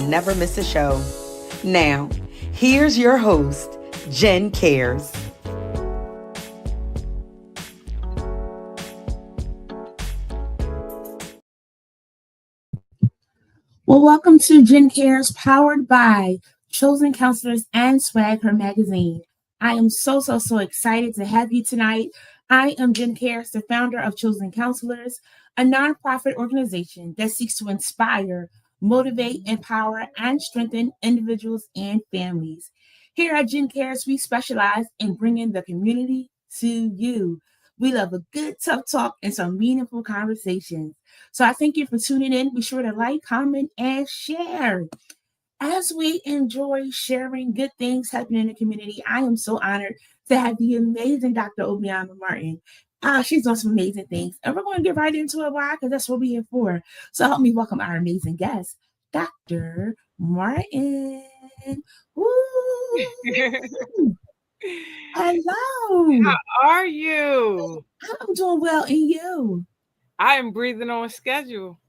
never miss a show. Now, here's your host, Jen Cares. Well, welcome to Jen Cares, powered by Chosen Counselors and Swag Her Magazine. I am so excited to have you tonight. I am Jen Cares, the founder of Chosen Counselors, a nonprofit organization that seeks to inspire, motivate, empower, and strengthen individuals and families. Here at Jen Cares, we specialize in bringing the community to you. We love a good, tough talk and some meaningful conversations. So I thank you for tuning in. Be sure to like, comment, and share. As we enjoy sharing good things happening in the community, I am so honored to have the amazing Dr. Obiama Martin. She's done some amazing things. And we're going to get right into it. Why? Because that's what we're here for. So help me welcome our amazing guest, Dr. Martin. Woo! Hello. How are you? I'm doing well. And you? I am breathing on schedule.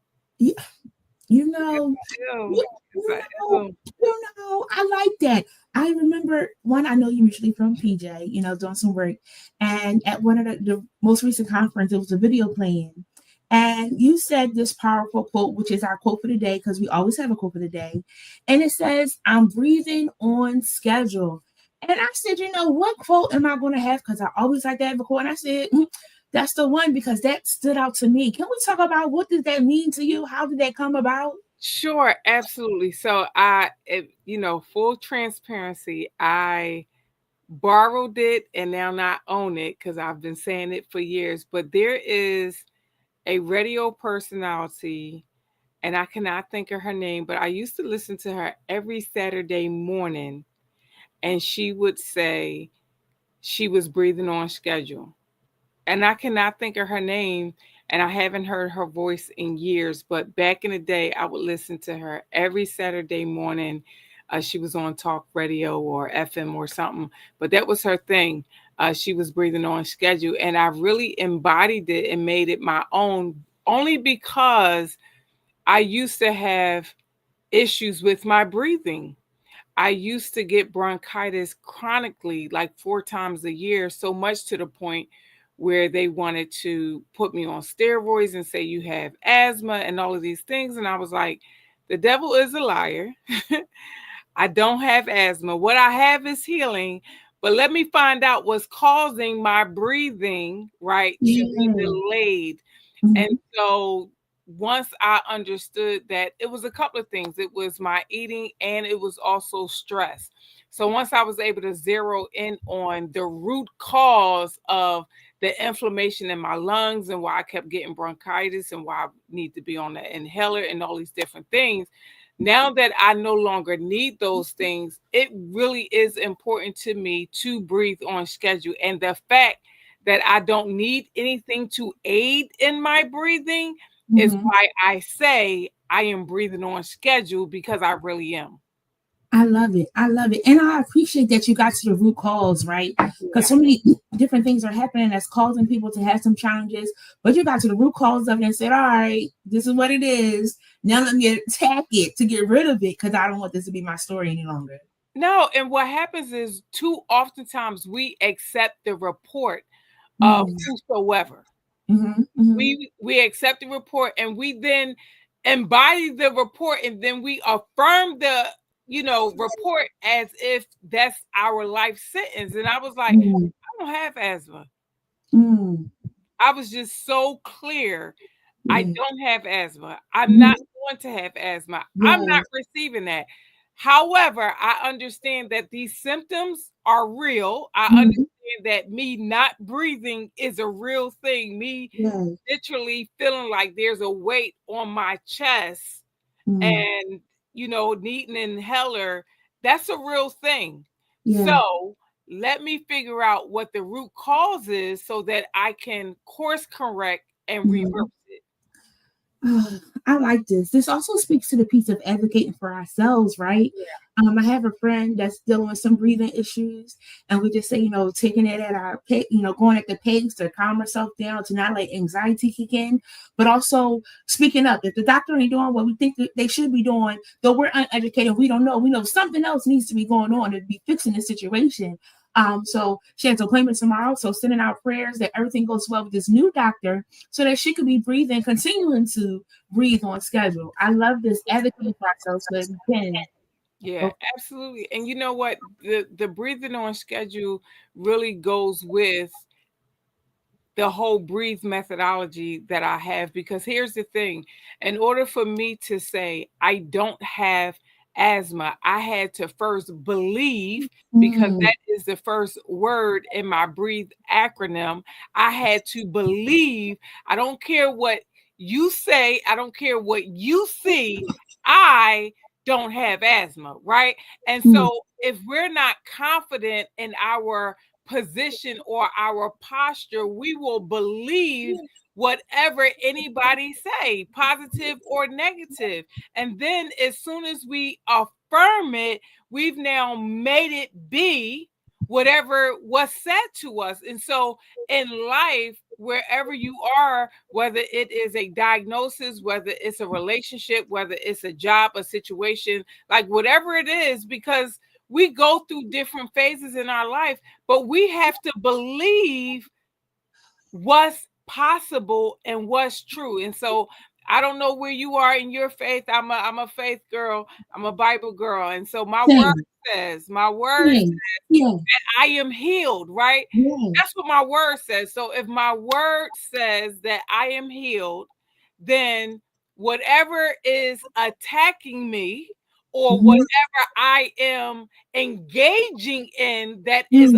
You know, I like that. I remember I know you usually from PJ, doing some work. And at one of the most recent conference, it was a video playing. And you said this powerful quote, which is our quote for the day, because we always have a quote for the day. And it says, I'm breathing on schedule. And I said, what quote am I going to have? Because I always like to have a quote. And I said, that's the one, because that stood out to me. Can we talk about what does that mean to you? How did that come about? Sure, absolutely. So full transparency, I borrowed it and now not own it because I've been saying it for years. But there is a radio personality, and I cannot think of her name, but I used to listen to her every Saturday morning, and she would say she was breathing on schedule. And I cannot think of her name, and I haven't heard her voice in years. But back in the day, I would listen to her every Saturday morning. She was on talk radio or FM or something, but that was her thing. She was breathing on schedule, and I really embodied it and made it my own, only because I used to have issues with my breathing. I used to get bronchitis chronically, like 4 times a year, so much to the point where they wanted to put me on steroids and say you have asthma and all of these things. And I was like, the devil is a liar. I don't have asthma. What I have is healing. But let me find out what's causing my breathing, right, to be delayed. Mm-hmm. And so once I understood that, it was a couple of things. It was my eating, and it was also stress. So once I was able to zero in on the root cause of the inflammation in my lungs and why I kept getting bronchitis and why I need to be on the inhaler and all these different things, now that I no longer need those things, it really is important to me to breathe on schedule. And the fact that I don't need anything to aid in my breathing is why I say I am breathing on schedule, because I really am. I love it. And I appreciate that you got to the root cause, right? Because so many different things are happening that's causing people to have some challenges. But you got to the root cause of it and said, all right, this is what it is. Now let me attack it to get rid of it, because I don't want this to be my story any longer. No, and what happens is too oftentimes we accept the report of whosoever. We accept the report, and we then embody the report, and then we affirm the report as if that's our life sentence. And I was like, I don't have asthma. I was just so clear. I don't have asthma. I'm not going to have asthma. I'm not receiving that. However, I understand that these symptoms are real. I understand that me not breathing is a real thing. Me literally feeling like there's a weight on my chest and, needing an inhaler, that's a real thing. So let me figure out what the root cause is so that I can course correct and reverse it. I like this. This also speaks to the piece of advocating for ourselves, right? I have a friend that's dealing with some breathing issues, and we just say, taking it at our pace, going at the pace to calm herself down, to not let anxiety kick in, but also speaking up. If the doctor ain't doing what we think that they should be doing, though we're uneducated, we don't know. We know something else needs to be going on to be fixing the situation. So she has an appointment tomorrow. So sending out prayers that everything goes well with this new doctor so that she could be breathing, continuing to breathe on schedule. I love this advocating process, but again, yeah, absolutely. And you know what? The breathing on schedule really goes with the whole breathe methodology that I have, because here's the thing. In order for me to say I don't have asthma, I had to first believe, because that is the first word in my breathe acronym. I had to believe. I don't care what you say, I don't care what you see, I don't have asthma, right? And so if we're not confident in our position or our posture, we will believe whatever anybody say, positive or negative. And then as soon as we affirm it, we've now made it be whatever was said to us. And so in life, wherever you are, whether it is a diagnosis, whether it's a relationship, whether it's a job, a situation, like whatever it is, because we go through different phases in our life, but we have to believe what's possible and what's true. And so I don't know where you are in your faith. I'm a faith girl. I'm a Bible girl. And so my word says that I am healed, right? That's what my word says. So if my word says that I am healed, then whatever is attacking me, or whatever I am engaging in that is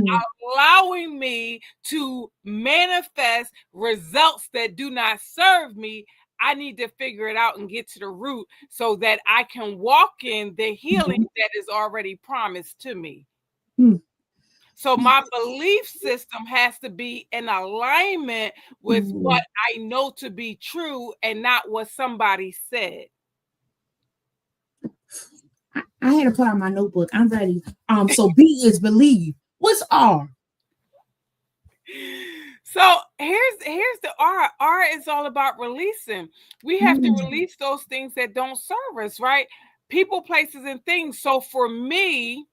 allowing me to manifest results that do not serve me, I need to figure it out and get to the root so that I can walk in the healing that is already promised to me. So my belief system has to be in alignment with what I know to be true and not what somebody said. I had to put out my notebook. I'm ready. So B is believe. What's R? So here's the R. R is all about releasing. We have to release those things that don't serve us, right? People, places, and things. So for me,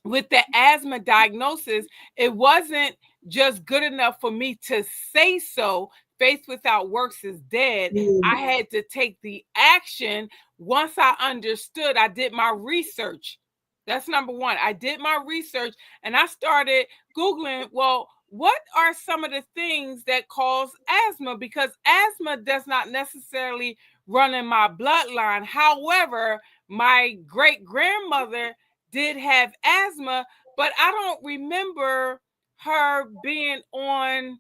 with the asthma diagnosis, it wasn't just good enough for me to say so. Faith without works is dead. I had to take the action. Once I understood, I did my research. That's number one. I did my research and I started Googling, well, what are some of the things that cause asthma? Because asthma does not necessarily run in my bloodline. However, my great-grandmother did have asthma, but I don't remember her being on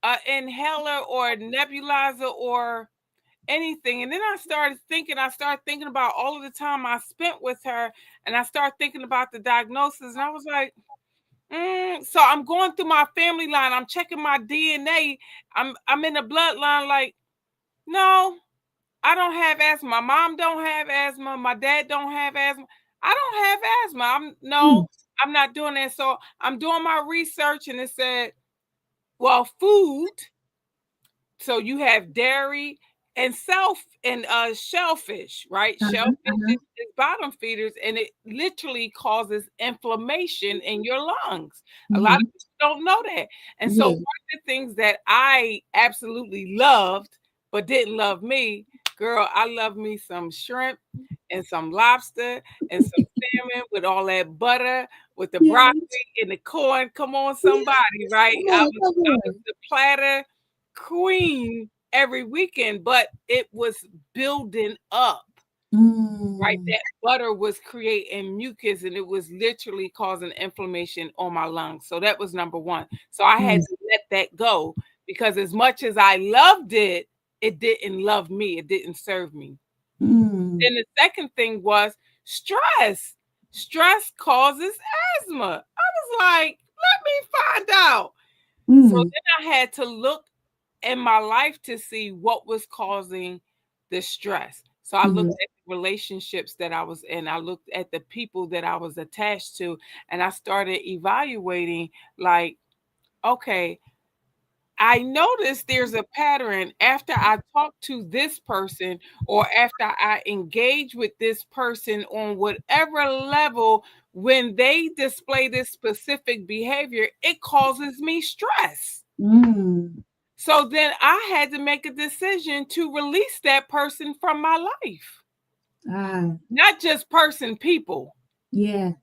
an inhaler or a nebulizer or anything. And then I started thinking about all of the time I spent with her, and I started thinking about the diagnosis, and I was like, so I'm going through my family line, I'm checking my DNA, I'm in the bloodline, like, no, I don't have asthma. My mom don't have asthma. My dad don't have asthma. I don't have asthma. I'm not doing that. So I'm doing my research, and it said, well, food. So you have dairy and shellfish, right? Shellfish is bottom feeders, and it literally causes inflammation in your lungs. A lot of people don't know that. And so one of the things that I absolutely loved, but didn't love me, girl, I love me some shrimp and some lobster and some salmon with all that butter, with the broccoli and the corn. Come on, somebody, right? I was the platter queen every weekend, but it was building up, right? That butter was creating mucus, and it was literally causing inflammation on my lungs. So that was number one. So I had to let that go, because as much as I loved it, it didn't love me. It didn't serve me. Then the second thing was stress. Stress causes asthma. I was like, let me find out. So then I had to look in my life to see what was causing the stress. So I looked at the relationships that I was in. I looked at the people that I was attached to, and I started evaluating like, okay, I noticed there's a pattern after I talk to this person or after I engage with this person on whatever level, when they display this specific behavior, it causes me stress. So then I had to make a decision to release that person from my life. Not just person, people. Yeah.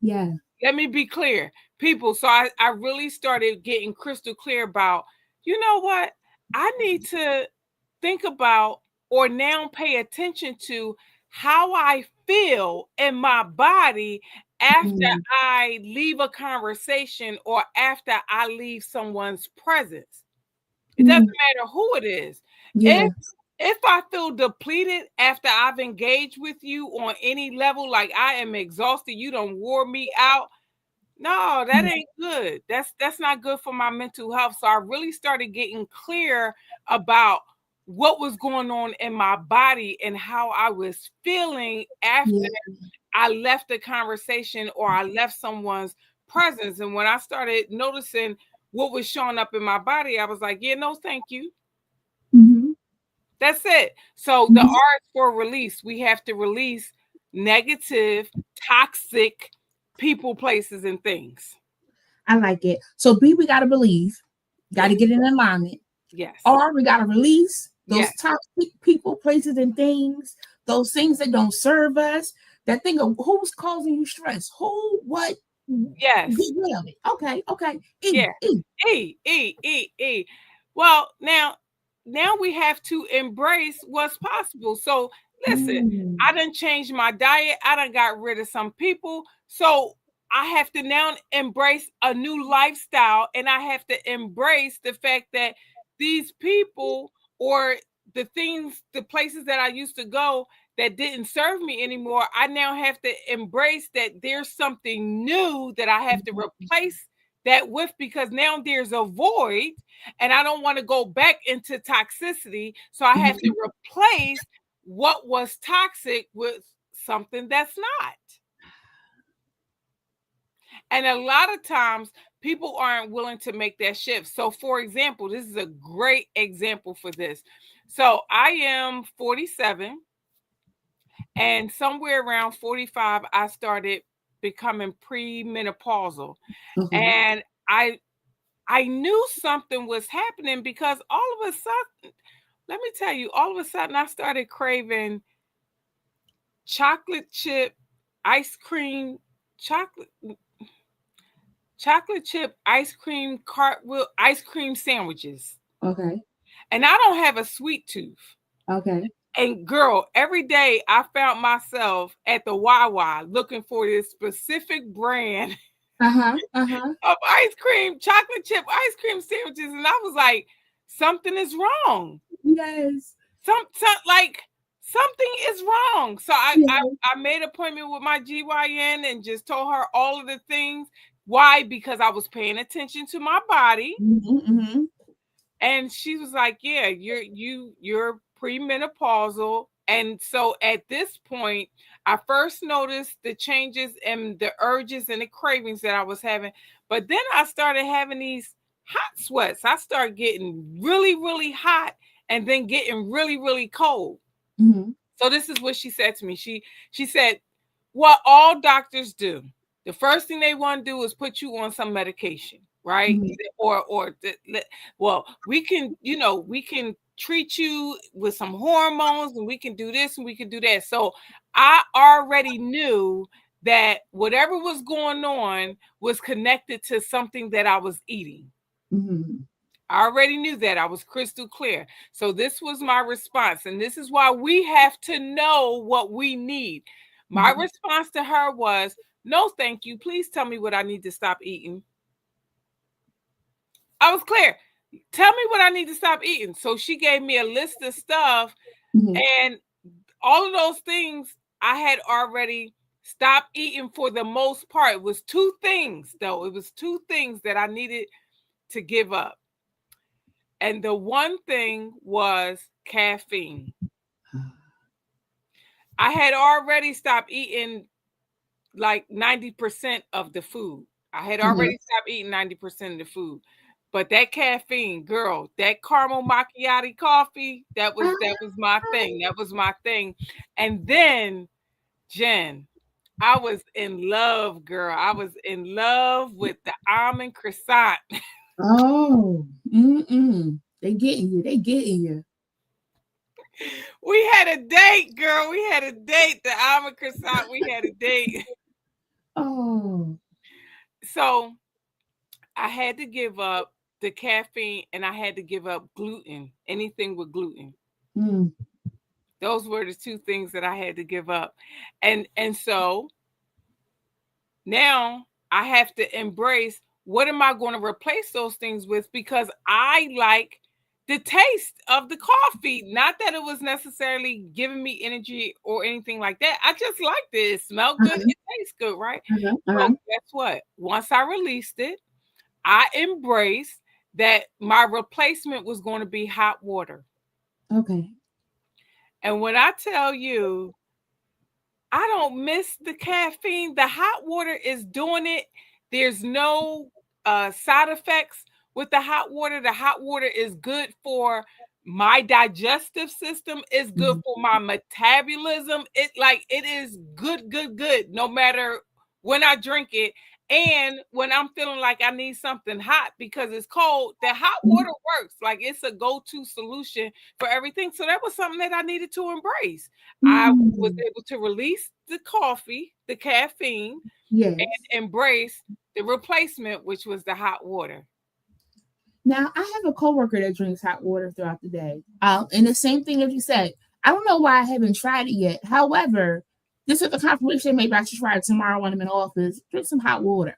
Let me be clear, people. So I really started getting crystal clear about, you know what? I need to think about or now pay attention to how I feel in my body after I leave a conversation or after I leave someone's presence. It doesn't matter who it is. Yeah. If I feel depleted after I've engaged with you on any level, like I am exhausted, you don't wore me out. No, that ain't good. That's not good for my mental health. So I really started getting clear about what was going on in my body and how I was feeling after I left the conversation or I left someone's presence. And when I started noticing what was showing up in my body, I was like, yeah, no, thank you. That's it. So the R is for release. We have to release negative, toxic people, places, and things. I like it. So B, we got to believe, got to get in alignment. Yes. R, we got to release those toxic people, places, and things, those things that don't serve us. That thing of who's causing you stress, who, what. Yes. Get rid of it. Okay. E. Well, now we have to embrace what's possible. So listen, I done changed my diet. I done got rid of some people. So I have to now embrace a new lifestyle, and I have to embrace the fact that these people or the things, the places that I used to go that didn't serve me anymore, I now have to embrace that there's something new that I have to replace that with, because now there's a void and I don't want to go back into toxicity. So I have to replace what was toxic with something that's not. And a lot of times people aren't willing to make that shift. So for example, this is a great example for this. So I am 47. And somewhere around 45, I started becoming premenopausal. And I knew something was happening because all of a sudden, let me tell you, all of a sudden I started craving chocolate chip ice cream, chocolate chip ice cream, cartwheel ice cream sandwiches. Okay. And I don't have a sweet tooth. Okay. And girl, every day I found myself at the Wawa looking for this specific brand of ice cream, chocolate chip ice cream sandwiches. And I was like, something is wrong. Yes. Something is wrong. So I made an appointment with my GYN and just told her all of the things. Why? Because I was paying attention to my body. And she was like, yeah, you're premenopausal. And so at this point, I first noticed the changes in the urges and the cravings that I was having. But then I started having these hot sweats. I started getting really, really hot and then getting really, really cold. So this is what she said to me. She said, what all doctors do, the first thing they want to do is put you on some medication. Right. Well, we can treat you with some hormones and we can do this and we can do that. So I already knew that whatever was going on was connected to something that I was eating. I already knew that. I was crystal clear. So this was my response. And this is why we have to know what we need. My response to her was, no, thank you. Please tell me what I need to stop eating. I was clear. Tell me what I need to stop eating. So she gave me a list of stuff, and all of those things I had already stopped eating for the most part. It was two things, though. It was two things that I needed to give up. And the one thing was caffeine. I had already stopped eating like 90% of the food. I had already stopped eating 90% of the food. But that caffeine, girl, that caramel macchiato coffee, that was my thing. That was my thing. And then, Jen, I was in love, girl. I was in love with the almond croissant. Oh, they getting you. They getting you. We had a date, girl. We had a date. The almond croissant, we had a date. Oh. So I had to give up the caffeine and I had to give up gluten, anything with gluten. Those were the two things that I had to give up. And so now I have to embrace, what am I going to replace those things with? Because I like the taste of the coffee. Not that it was necessarily giving me energy or anything like that. I just liked it. It smelled good. It tastes good, right? So guess what? Once I released it, I embraced that my replacement was going to be hot water. Okay. And when I tell you, I don't miss the caffeine. The hot water is doing it. There's no side effects with the hot water. The hot water is good for my digestive system. It's good for my metabolism. It is good, no matter when I drink it. And when I'm feeling like I need something hot because it's cold, the hot water works. Like, it's a go-to solution for everything. So that was something that I needed to embrace. I was able to release the coffee, the caffeine, and embrace the replacement, which was the hot water. Now, I have a coworker that drinks hot water throughout the day. And the same thing that you said. I don't know why I haven't tried it yet. However, this is the confirmation. Maybe I should try it tomorrow when I'm in office. Drink some hot water.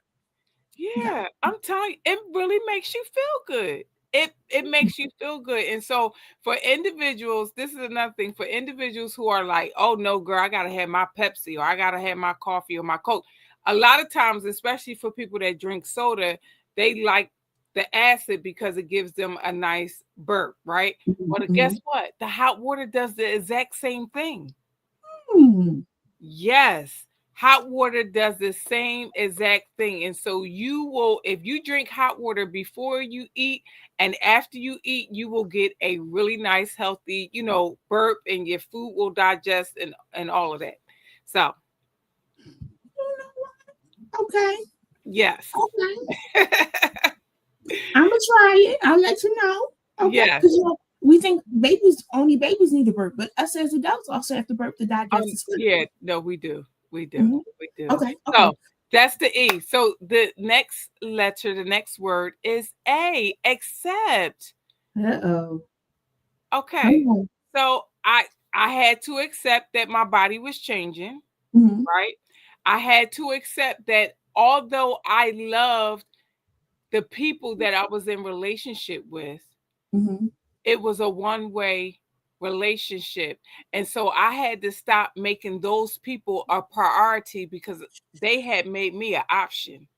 Yeah, I'm telling you, it really makes you feel good. It makes you feel good. And so for individuals, this is another thing. For individuals who are like, oh no, girl, I gotta have my Pepsi, or I gotta have my coffee or my Coke. A lot of times, especially for people that drink soda, they like the acid because it gives them a nice burp, right? But guess what? The hot water does the exact same thing. Yes, hot water does the same exact thing. And so you will, if you drink hot water before you eat and after you eat, you will get a really nice, healthy, burp, and your food will digest and all of that. So. Okay. Yes. Okay. I'm gonna try it. I'll let you know. Okay. Yes. We think only babies need to burp, but us as adults also have to burp to digest. Yeah, no, we do. We do. We do. Okay. So that's the E. So the next letter, the next word is A, accept. Uh-oh. Okay. So I had to accept that my body was changing, right? I had to accept that although I loved the people that I was in relationship with, it was a one-way relationship. And so I had to stop making those people a priority because they had made me an option.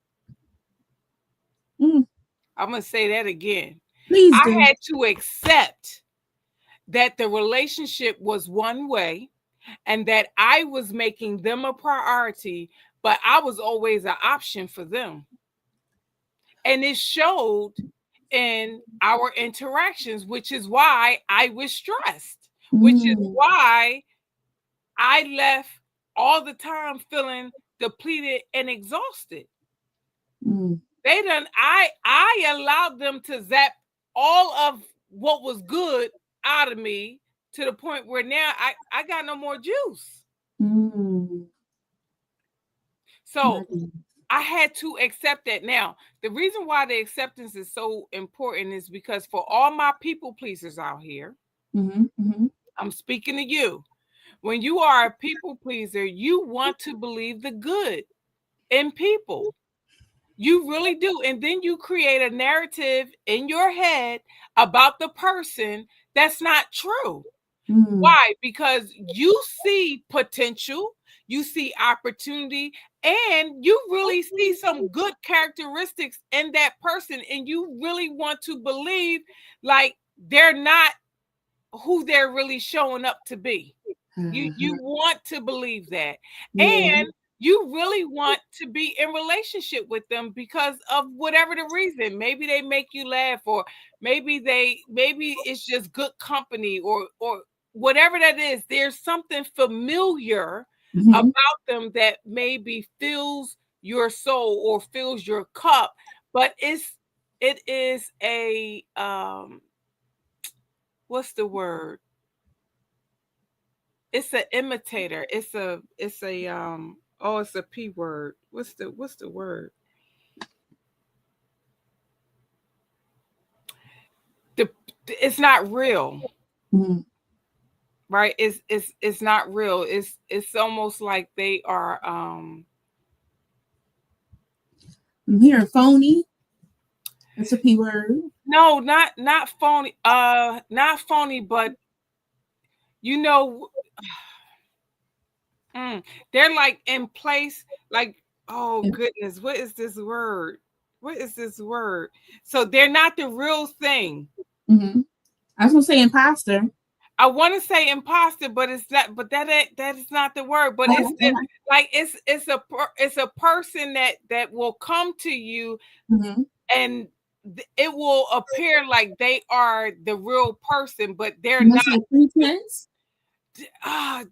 I'm going to say that again. Please I do. had to accept that the relationship was one way and that I was making them a priority, but I was always an option for them. And it showed in our interactions, which is why I was stressed, which is why I left all the time feeling depleted and exhausted. I allowed them to zap all of what was good out of me to the point where now I got no more juice. So I had to accept that. Now, the reason why the acceptance is so important is because for all my people pleasers out here, I'm speaking to you. When you are a people pleaser, you want to believe the good in people. You really do. And then you create a narrative in your head about the person that's not true. Why? Because you see potential, you see opportunity, and you really see some good characteristics in that person, and you really want to believe like they're not who they're really showing up to be. You want to believe that. Yeah. And you really want to be in relationship with them because of whatever the reason. Maybe they make you laugh, or maybe it's just good company, or whatever that is. There's something familiar about them that maybe fills your soul or fills your cup, but it is a what's the word? It's an imitator. It's a oh, it's a P word. What's the word? It's not real. Right? It's not real. It's almost like they are I'm hearing phony. That's a P word. No, not phony. Not phony, but you know, they're like in place, like, oh goodness, what is this word? What is this word? So they're not the real thing. I was gonna say imposter. I want to say imposter, but it's not. But that is not the word. But it's a person that will come to you, and it will appear like they are the real person, but they're not. Pretense?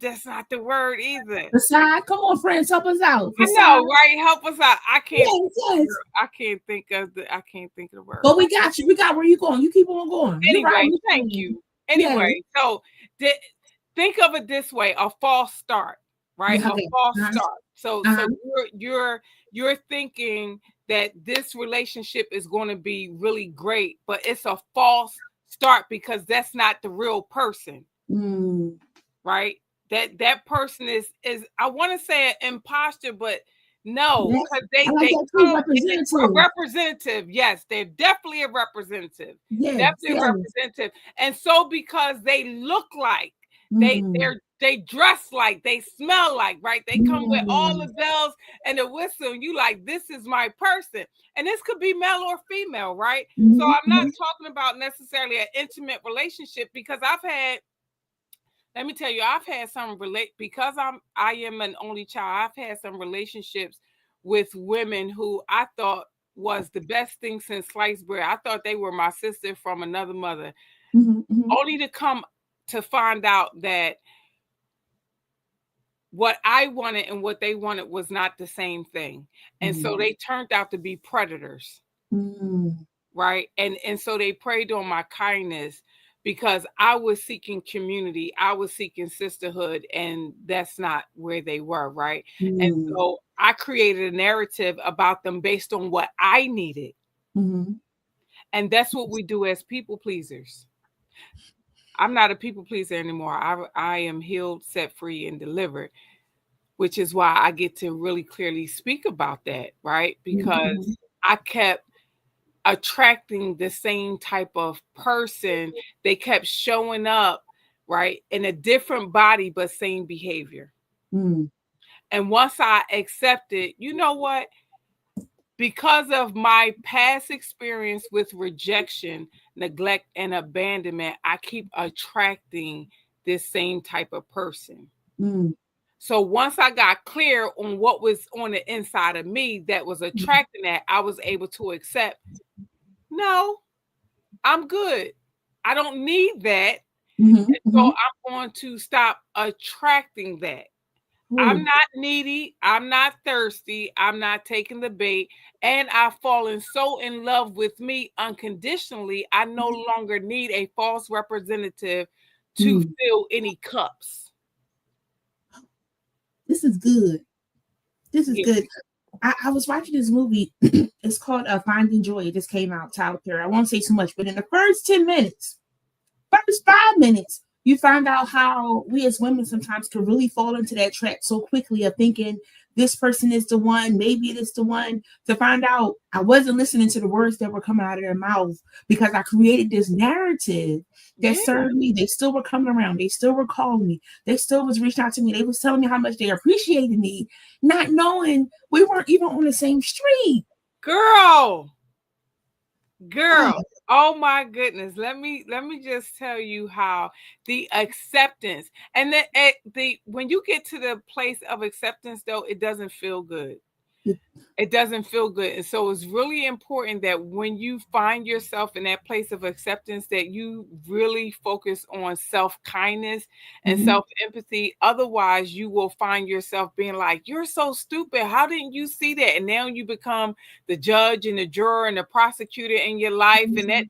That's not the word either. Facade. Come on, friends, help us out. Facade. I know, right? Help us out. I can't. Yes. I can't think of the word. But we got you. We got where you going. You keep on going. Anyway, right. Thank you. Anyway, so think of it this way: a false start, right? A false start. So you're thinking that this relationship is going to be really great, but it's a false start because that's not the real person, right? That person is I want to say an imposter, but no, because they a representative. Yes, they're definitely a representative. Definitely a representative. And so because they look like they dress like, they smell like, right? They come with all the bells and the whistle, and you like, this is my person. And this could be male or female, right? So I'm not talking about necessarily an intimate relationship, because let me tell you, I've had some because I am an only child. I've had some relationships with women who I thought was the best thing since sliced bread. I thought they were my sister from another mother, only to come to find out that what I wanted and what they wanted was not the same thing. And so they turned out to be predators, right? And so they preyed on my kindness, because I was seeking community, I was seeking sisterhood, and that's not where they were, right? And so I created a narrative about them based on what I needed. And that's what we do as people pleasers. I'm not a people pleaser anymore. I am healed, set free, and delivered, which is why I get to really clearly speak about that, right? Because I kept attracting the same type of person. They kept showing up, right, in a different body, but same behavior. And once I accepted, you know what? Because of my past experience with rejection, neglect, and abandonment, I keep attracting this same type of person. So once I got clear on what was on the inside of me that was attracting that, I was able to accept, no, I'm good. I don't need that. And so I'm going to stop attracting that. I'm not needy. I'm not thirsty. I'm not taking the bait. And I've fallen so in love with me unconditionally, I no longer need a false representative to fill any cups. This is good. This is good. I was watching this movie. It's called Finding Joy. It just came out, Tyler Perry. I won't say too much, but in the first 10 minutes, first 5 minutes, you find out how we as women sometimes can really fall into that trap so quickly of thinking this person is the one, maybe it is the one, to find out I wasn't listening to the words that were coming out of their mouth because I created this narrative that served me. They still were coming around. They still were calling me. They still was reaching out to me. They was telling me how much they appreciated me, not knowing we weren't even on the same street. Girl. Oh my goodness. Let me just tell you how the acceptance and the when you get to the place of acceptance though, it doesn't feel good. It doesn't feel good. And so it's really important that when you find yourself in that place of acceptance, that you really focus on self-kindness and self-empathy. Otherwise, you will find yourself being like, you're so stupid. How didn't you see that? And now you become the judge and the juror and the prosecutor in your life. And that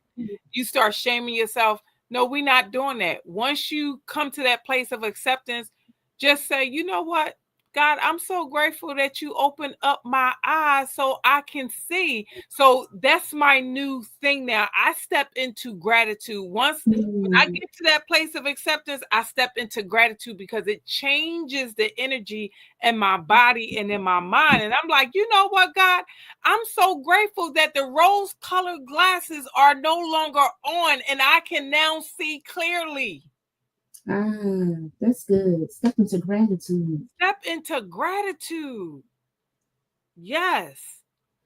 you start shaming yourself. No, we're not doing that. Once you come to that place of acceptance, just say, you know what? God, I'm so grateful that you opened up my eyes so I can see. So that's my new thing now. I step into gratitude. Once when I get to that place of acceptance, I step into gratitude because it changes the energy in my body and in my mind. And I'm like, you know what, God? I'm so grateful that the rose-colored glasses are no longer on and I can now see clearly. That's good. Step into gratitude. Step into gratitude. Yes.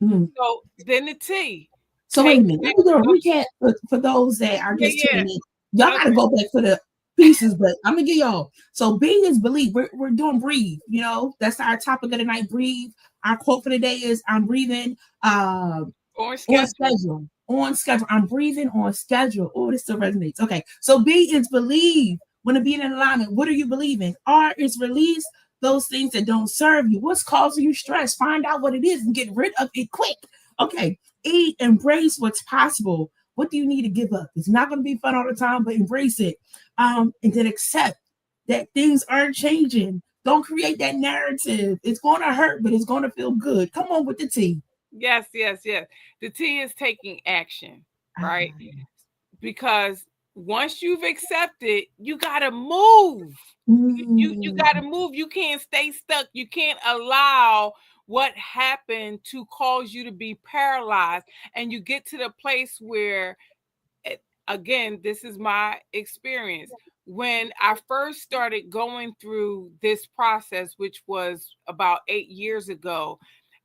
So then the T. So wait a minute. Let me do a recap for those that are just tuning in. Y'all gotta go back for the pieces, but I'm gonna give y'all. So B is believe. We're doing breathe. You know, that's our topic of the night. Breathe. Our quote for the day is I'm breathing on schedule. On schedule. I'm breathing on schedule. Oh, this still resonates. Okay. So B is believe. When to be in alignment, what are you believing? R is release those things that don't serve you. What's causing you stress? Find out what it is and get rid of it quick. Okay. E, embrace what's possible. What do you need to give up? It's not going to be fun all the time, but embrace it. And then accept that things aren't changing. Don't create that narrative. It's going to hurt, but it's going to feel good. Come on with the T. Yes. The T is taking action, right? Because once you've accepted, you gotta move. You gotta move. You can't stay stuck. You can't allow what happened to cause you to be paralyzed. And you get to the place where, again, this is my experience. When I first started going through this process, which was about 8 years ago,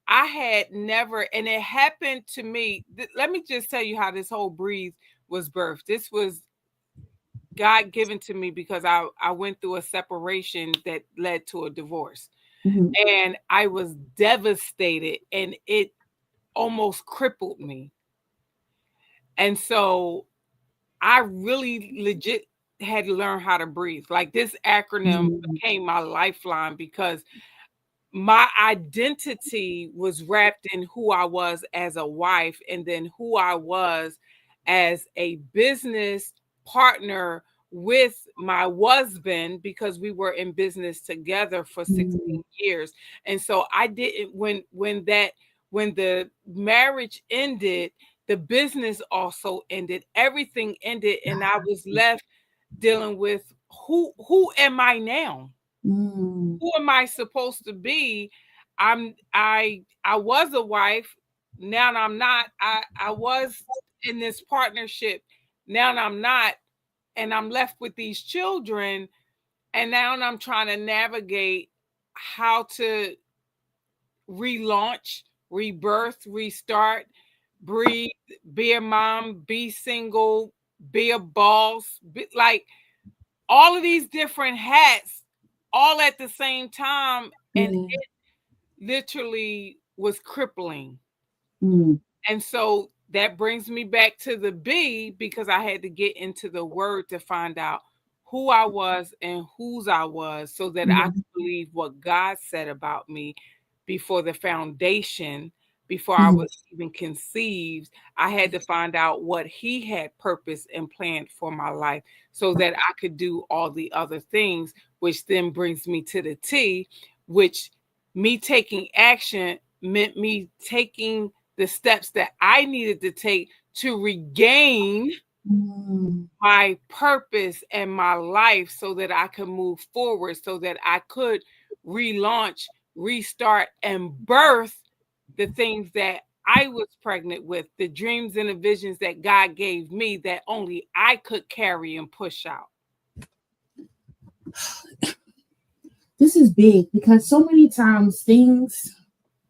I had never, and it happened to me. Let me just tell you how this whole breathe was birthed. This was God given to me because I went through a separation that led to a divorce. And I was devastated and it almost crippled me. And so I really legit had to learn how to breathe. Like this acronym became my lifeline because my identity was wrapped in who I was as a wife and then who I was as a business partner with my husband because we were in business together for 16 years. And so I didn't when the marriage ended, the business also ended, everything ended, and I was left dealing with who am I now? Who am I supposed to be? I was a wife, now I'm not. I was in this partnership, now I'm not, and I'm left with these children, and now I'm trying to navigate how to relaunch, rebirth, restart, breathe, be a mom, be single, be a boss, like all of these different hats all at the same time, and it literally was crippling. And so that brings me back to the B because I had to get into the word to find out who I was and whose I was so that I could believe what God said about me before the foundation, before I was even conceived. I had to find out what he had purpose and planned for my life so that I could do all the other things, which then brings me to the T, which me taking action meant me taking the steps that I needed to take to regain my purpose and my life so that I could move forward, so that I could relaunch, restart, and birth the things that I was pregnant with, the dreams and the visions that God gave me that only I could carry and push out. This is big because so many times things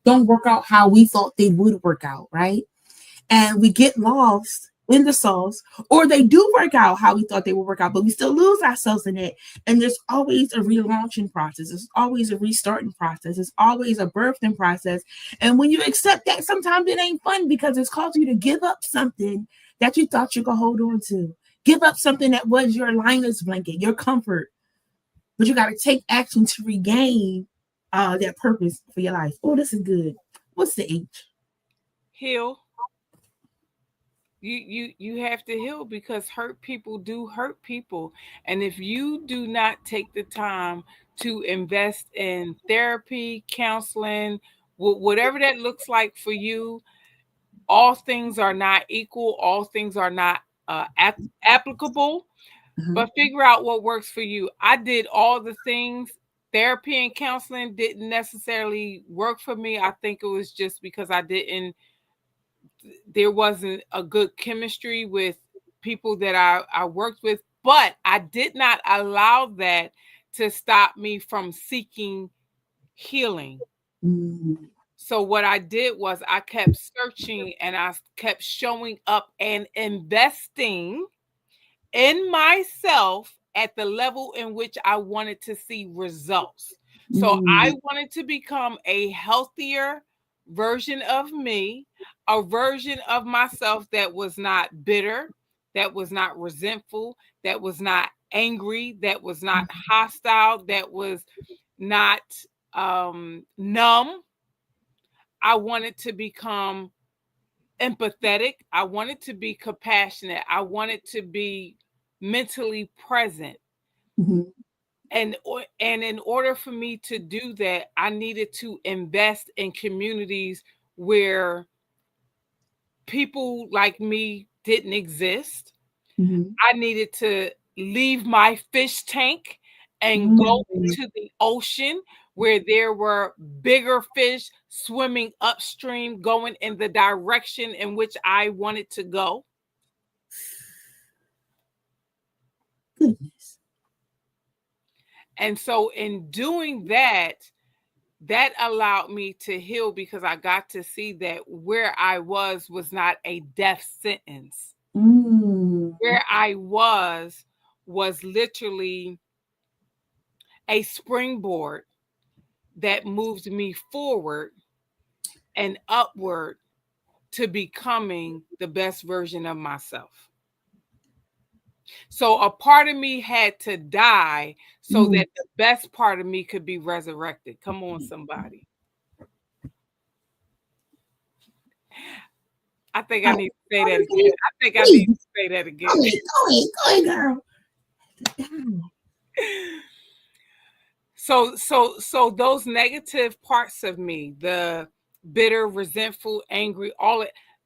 don't work out how we thought they would work out, right? And we get lost in the sauce, or they do work out how we thought they would work out, but we still lose ourselves in it. And there's always a relaunching process. There's always a restarting process. There's always a birthing process. And when you accept that, sometimes it ain't fun because it's causing you to give up something that you thought you could hold on to. Give up something that was your liner's blanket, your comfort. But you got to take action to regain that purpose for your life. Oh, this is good. What's the H? Heal. You have to heal, because hurt people do hurt people. And if you do not take the time to invest in therapy, counseling, whatever that looks like for you, all things are not equal. All things are not applicable. But figure out what works for you. I did all the things. Therapy and counseling didn't necessarily work for me. I think it was just because there wasn't a good chemistry with people that I worked with, but I did not allow that to stop me from seeking healing. So what I did was I kept searching, and I kept showing up and investing in myself at the level in which I wanted to see results. So I wanted to become a healthier version of me, a version of myself that was not bitter, that was not resentful, that was not angry, that was not hostile, that was not numb. I wanted to become empathetic. I wanted to be compassionate. I wanted to be mentally present. And in order for me to do that, I needed to invest in communities where people like me didn't exist. I needed to leave my fish tank and go into the ocean where there were bigger fish swimming upstream, going in the direction in which I wanted to go. Goodness. And so in doing that, that allowed me to heal, because I got to see that where I was not a death sentence. Where I was literally a springboard that moved me forward and upward to becoming the best version of myself. So a part of me had to die so that the best part of me could be resurrected. Come on, somebody. I think I need to say that again. Go ahead, girl. So those negative parts of me, the bitter, resentful, angry, all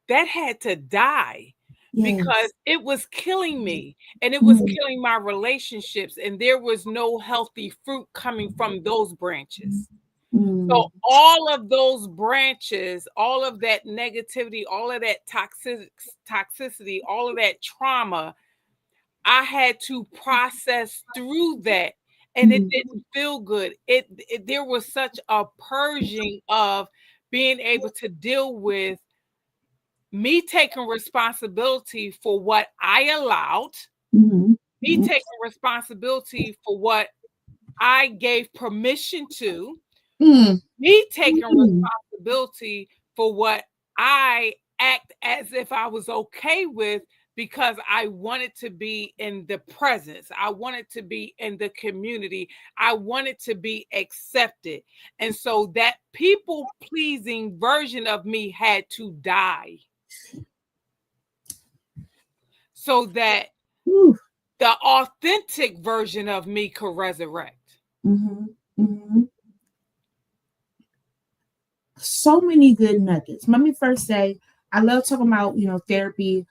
that had to die. Because it was killing me, and it was killing my relationships, and there was no healthy fruit coming from those branches. So all of those branches, all of that negativity, all of that toxicity, all of that trauma, I had to process through that, and it didn't feel good. There was such a purging of being able to deal with me taking responsibility for what I allowed, me taking responsibility for what I gave permission to, me taking responsibility for what I act as if I was okay with, because I wanted to be in the presence. I wanted to be in the community. I wanted to be accepted. And so that people-pleasing version of me had to die, so that the authentic version of me could resurrect. So many good nuggets. Let me first say, I love talking about, therapy,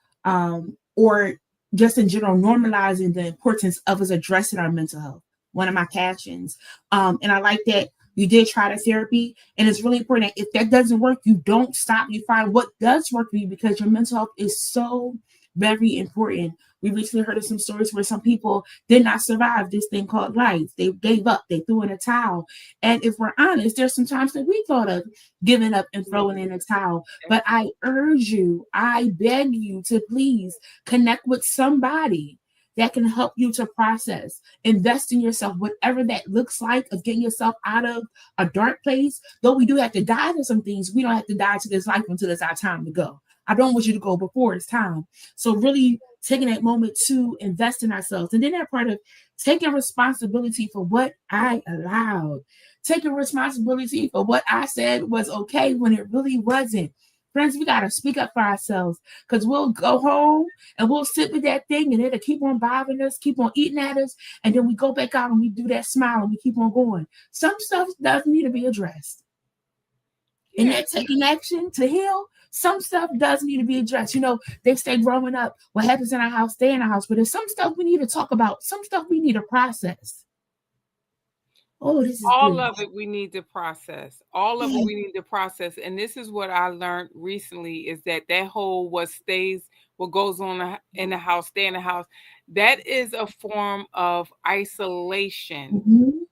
or just in general, normalizing the importance of us addressing our mental health. One of my passions. And I like that you did try the therapy, and it's really important. If that doesn't work, you don't stop. You find what does work for you, because your mental health is so very important. We recently heard of some stories where some people did not survive this thing called life. They gave up, they threw in a towel. And if we're honest, there's some times that we thought of giving up and throwing in a towel. But I urge you, I beg you to please connect with somebody that can help you to process, invest in yourself, whatever that looks like, of getting yourself out of a dark place. Though we do have to die to some things, we don't have to die to this life until it's our time to go. I don't want you to go before it's time. So really taking that moment to invest in ourselves. And then that part of taking responsibility for what I allowed, taking responsibility for what I said was okay when it really wasn't. Friends, we got to speak up for ourselves, because we'll go home and we'll sit with that thing and it'll keep on bothering us, keep on eating at us. And then we go back out and we do that smile and we keep on going. Some stuff does need to be addressed. And that taking action to heal, some stuff does need to be addressed. You know, they say growing up, what happens in our house, stay in our house. But there's some stuff we need to talk about, some stuff we need to process. Oh, this is all good. of it we need to process. All of it we need to process. And this is what I learned recently, is that whole what goes on in the house, stay in the house, that is a form of isolation,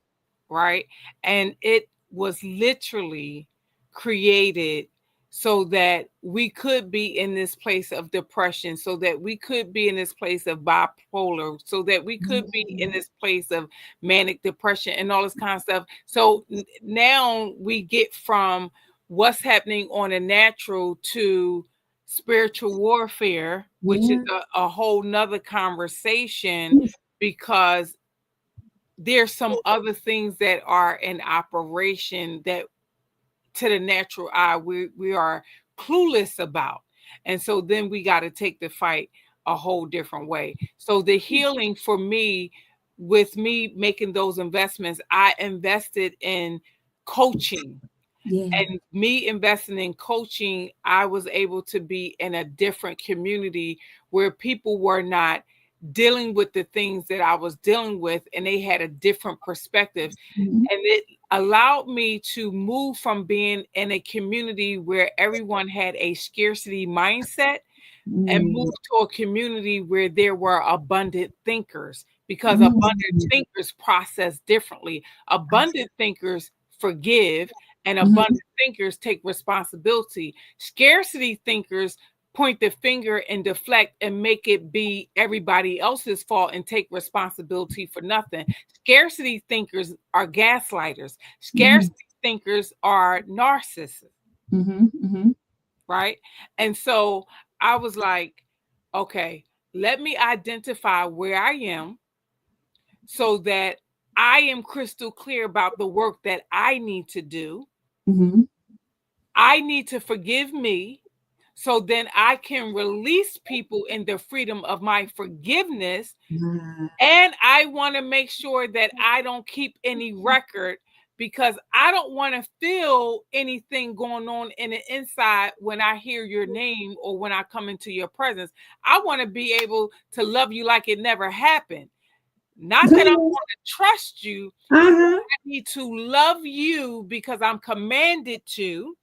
right? And it was literally created so that we could be in this place of depression, so that we could be in this place of bipolar, so that we could be in this place of manic depression and all this kind of stuff. So now we get from what's happening on a natural to spiritual warfare, which is a whole nother conversation, because there's some other things that are in operation that to the natural eye we are clueless about. And so then we got to take the fight a whole different way. So the healing for me, with me making those investments, I invested in coaching. And me investing in coaching, I was able to be in a different community where people were not dealing with the things that I was dealing with, and they had a different perspective. And it allowed me to move from being in a community where everyone had a scarcity mindset and move to a community where there were abundant thinkers, because abundant thinkers process differently. Abundant thinkers forgive, and abundant thinkers take responsibility. Scarcity thinkers point the finger and deflect and make it be everybody else's fault and take responsibility for nothing. Scarcity thinkers are gaslighters. Scarcity thinkers are narcissists. Right? And so I was like, okay, let me identify where I am so that I am crystal clear about the work that I need to do. I need to forgive me, so then I can release people in the freedom of my forgiveness. And I want to make sure that I don't keep any record, because I don't want to feel anything going on in the inside when I hear your name or when I come into your presence. I want to be able to love you like it never happened. Not that I want to trust you. I need to love you because I'm commanded to.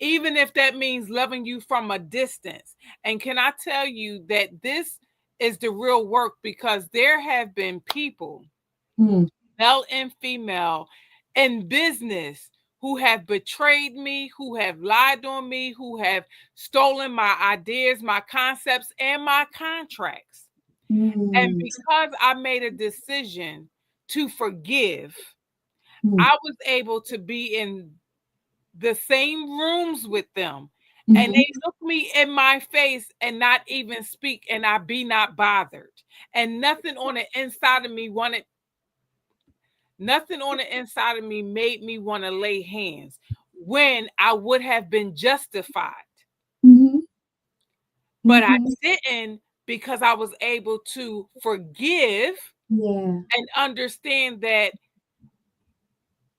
Even if that means loving you from a distance. And can I tell you that this is the real work, because there have been people, male and female, in business who have betrayed me, who have lied on me, who have stolen my ideas, my concepts, and my contracts. And because I made a decision to forgive, I was able to be in the same rooms with them, and they look me in my face and not even speak, and I be not bothered. And nothing on the inside of me made me want to lay hands when I would have been justified. But I didn't, because I was able to forgive and understand that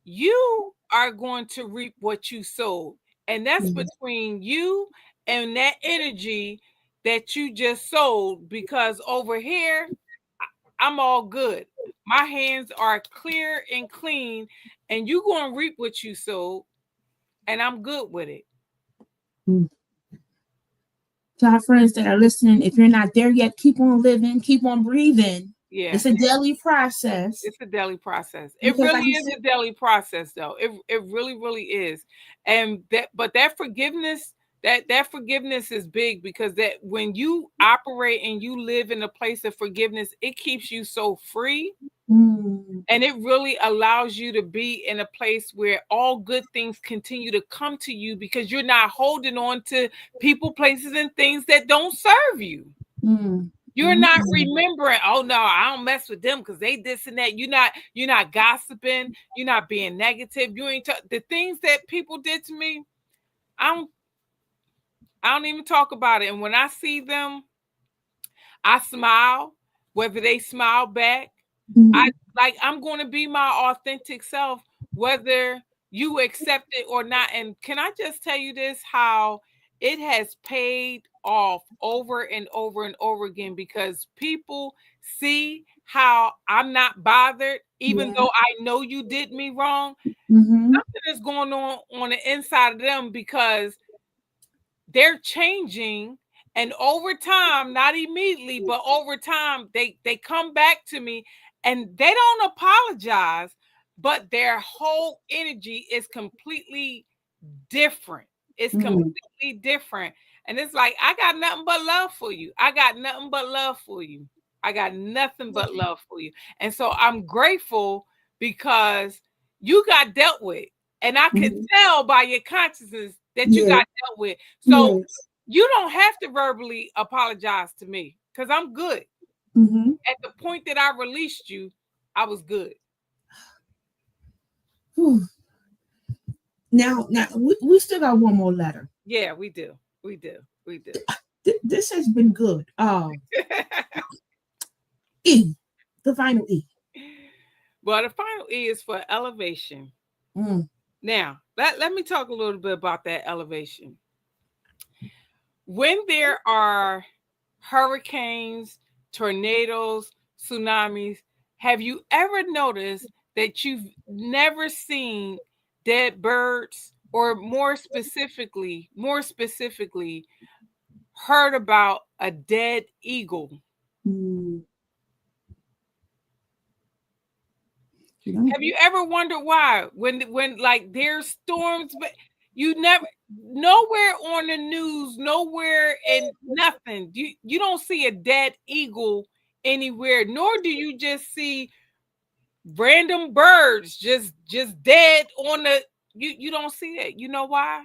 you are going to reap what you sowed. And that's between you and that energy that you just sold, because over here, I'm all good. My hands are clear and clean, and you're going to reap what you sowed, and I'm good with it. To our friends that are listening, if you're not there yet, keep on living, keep on breathing. Yeah. It's a daily process. It's a daily process. It really is a daily process, though. It really, really is. And that forgiveness, that forgiveness is big, because that when you operate and you live in a place of forgiveness, it keeps you so free. And it really allows you to be in a place where all good things continue to come to you, because you're not holding on to people, places, and things that don't serve you. You're not remembering, oh no, I don't mess with them because they this and that. You're not gossiping. You're not being negative. You ain't the things that people did to me. I don't even talk about it. And when I see them, I smile, whether they smile back. I'm going to be my authentic self, whether you accept it or not. And can I just tell you this, how it has paid off over and over and over again, because people see how I'm not bothered, even though I know you did me wrong. Something is going on the inside of them, because they're changing. And over time, not immediately, but over time, they come back to me, and they don't apologize, but their whole energy is completely different. It's completely different. And it's like, I got nothing but love for you. I got nothing but love for you. I got nothing but love for you. And so I'm grateful, because you got dealt with. And I can tell by your consciousness that you got dealt with. So you don't have to verbally apologize to me, because I'm good. At the point that I released you, I was good. Now we still got one more letter. Yeah, we do. This has been good. E, the final E. Well, the final E is for elevation. Now, let me talk a little bit about that elevation. When there are hurricanes, tornadoes, tsunamis, have you ever noticed that you've never seen dead birds, or more specifically, heard about a dead eagle? Have you ever wondered why, when like there's storms, but you never, nowhere on the news, nowhere in nothing, you don't see a dead eagle anywhere, nor do you just see random birds just dead on the, you don't see it. You know why?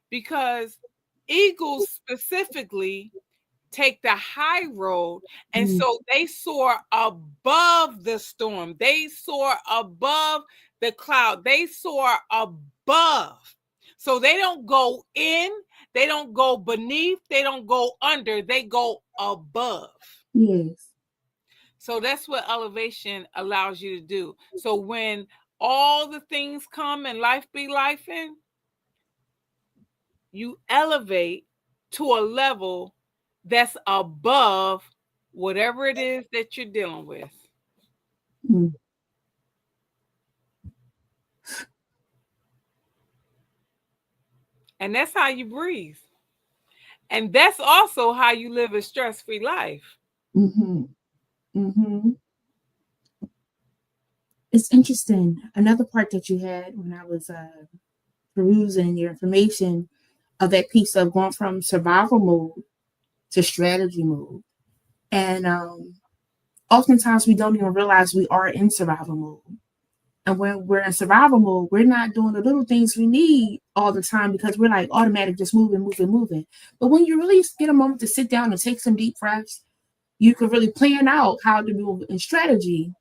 Because eagles specifically take the high road, and so they soar above the storm, they soar above the cloud, they soar above. So they don't go in, they don't go beneath, they don't go under, they go above. Yes. So that's what elevation allows you to do. So when all the things come and life be lifing, you elevate to a level that's above whatever it is that you're dealing with. And that's how you breathe. And that's also how you live a stress-free life. It's interesting. Another part that you had when I was perusing your information of that piece of going from survival mode to strategy mode. And oftentimes we don't even realize we are in survival mode. And when we're in survival mode, we're not doing the little things we need all the time, because we're like automatic, just moving. But when you really get a moment to sit down and take some deep breaths, you can really plan out how to move in strategy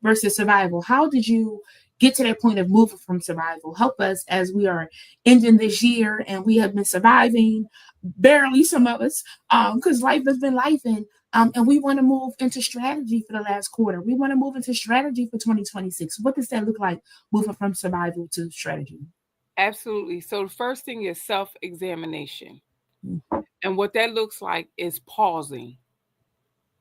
versus survival. How did you get to that point of moving from survival? Help us as we are ending this year and we have been surviving, barely, some of us, because life has been lifing. And we want to move into strategy for the last quarter. We want to move into strategy for 2026. What does that look like, moving from survival to strategy? Absolutely. So the first thing is self-examination. And what that looks like is pausing.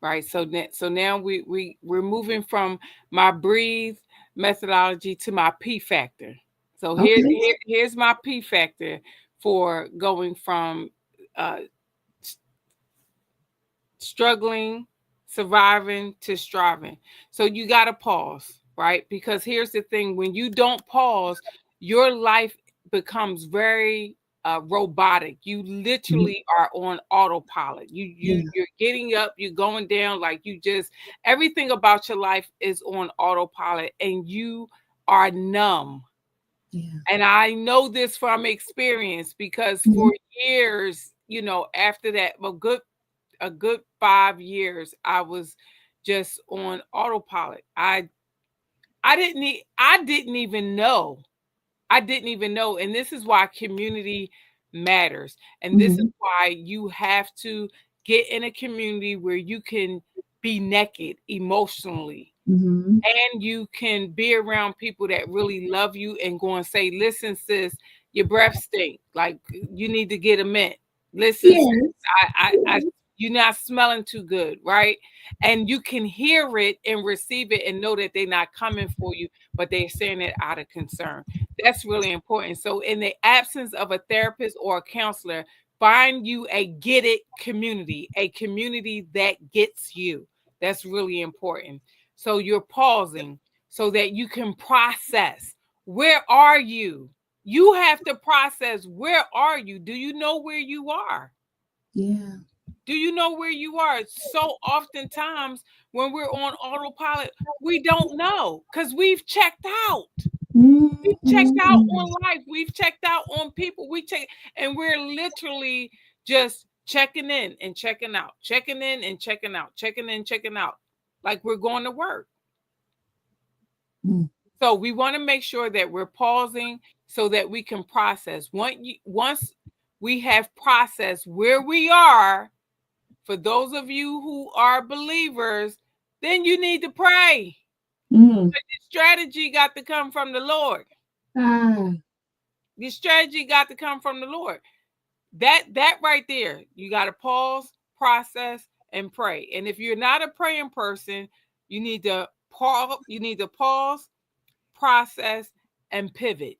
Right. So now we're moving from my breathe methodology to my P factor. So here's my P factor for going from struggling, surviving to striving. So you got to pause, right? Because here's the thing, when you don't pause, your life becomes very robotic. You literally are on autopilot. You're getting up, you're going down, like you just, everything about your life is on autopilot and you are numb. Yeah. And I know this from experience because for years, after that, a good 5 years, I was just on autopilot. I didn't even know. I didn't even know. And this is why community matters. And this is why you have to get in a community where you can be naked emotionally. And you can be around people that really love you and go and say, listen, sis, your breath stink. Like you need to get a mint. Listen, sis, you're not smelling too good, right? And you can hear it and receive it and know that they're not coming for you, but they're saying it out of concern. That's really important. So in the absence of a therapist or a counselor, find you a get it community, a community that gets you. That's really important. So you're pausing so that you can process. Where are you? You have to process. Where are you? Do you know where you are? Yeah. Do you know where you are? So oftentimes when we're on autopilot, we don't know because we've checked out. We've checked out on life. We've checked out on people. And we're literally just checking in and checking out, checking in and checking out, checking in, checking out, like we're going to work. So we want to make sure that we're pausing so that we can process. Once we have processed where we are, for those of you who are believers, then you need to pray. The strategy got to come from the Lord. The strategy got to come from the Lord. That right there, you got to pause, process, and pray. And if you're not a praying person, you need to pause, process, and pivot.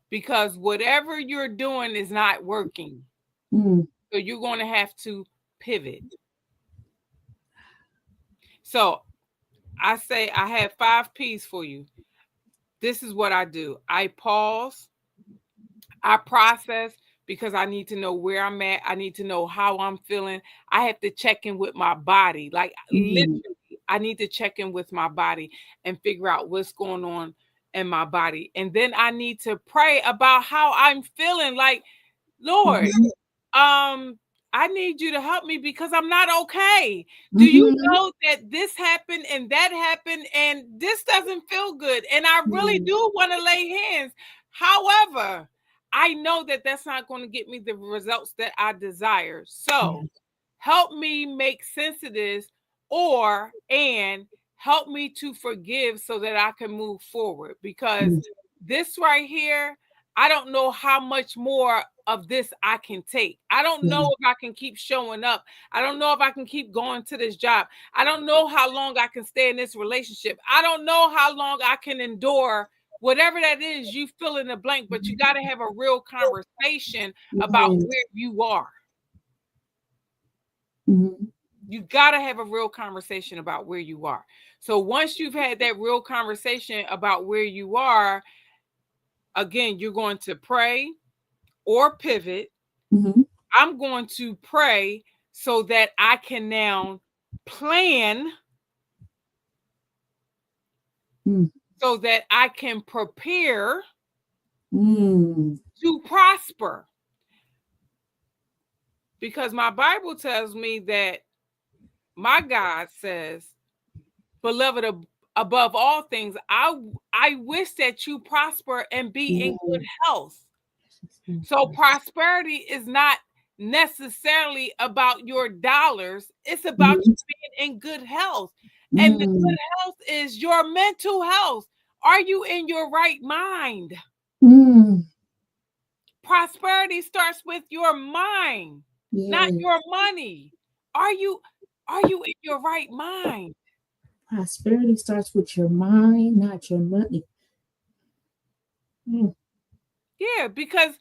Because whatever you're doing is not working. So you're going to have to pivot. So I say I have 5 P's for you. This is what I do. I pause. I process because I need to know where I'm at. I need to know how I'm feeling. I have to check in with my body. Like literally, I need to check in with my body and figure out what's going on in my body. And then I need to pray about how I'm feeling. Like, Lord, I need you to help me because I'm not okay. Do you know that this happened and that happened and this doesn't feel good? And I really do want to lay hands. However, I know that that's not going to get me the results that I desire. So help me make sense of this and help me to forgive so that I can move forward. Because this right here, I don't know how much more of this I can take. I don't know if I can keep showing up. I don't know if I can keep going to this job. I don't know how long I can stay in this relationship. I don't know how long I can endure whatever that is. You fill in the blank, but you got to have a real conversation about where you are. You got to have a real conversation about where you are. So once you've had that real conversation about where you are, again, you're going to pray or pivot. I'm going to pray so that I can now plan so that I can prepare to prosper. Because my Bible tells me that my God says, beloved, above all things, I wish that you prosper and be in good health. So prosperity is not necessarily about your dollars. It's about you being in good health. And the good health is your mental health. Are you in your right mind? Prosperity starts with your mind, not your money. Are you in your right mind? Prosperity starts with your mind, not your money. Yeah, because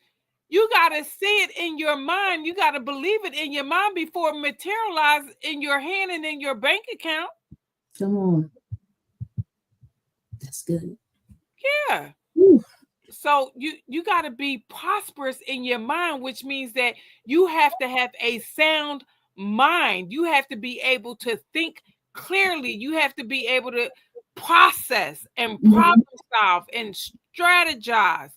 You got to see it in your mind. You got to believe it in your mind before it materializes in your hand and in your bank account. Come on. That's good. Yeah. Ooh. So you got to be prosperous in your mind, which means that you have to have a sound mind. You have to be able to think clearly. You have to be able to process and problem solve and strategize.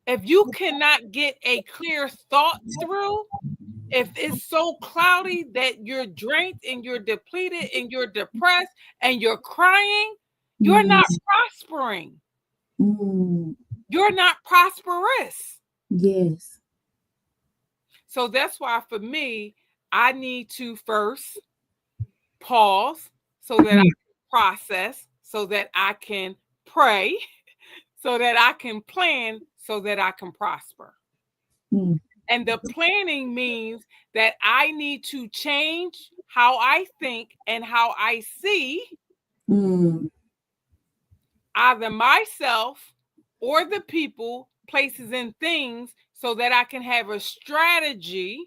If you cannot get a clear thought through, if it's so cloudy that you're drained and you're depleted and you're depressed and you're crying, you're not prospering. You're not prosperous. Yes. So that's why for me, I need to first pause so that I can process, so that I can pray, so that I can plan, so that I can prosper. And the planning means that I need to change how I think and how I see either myself or the people, places, and things, so that I can have a strategy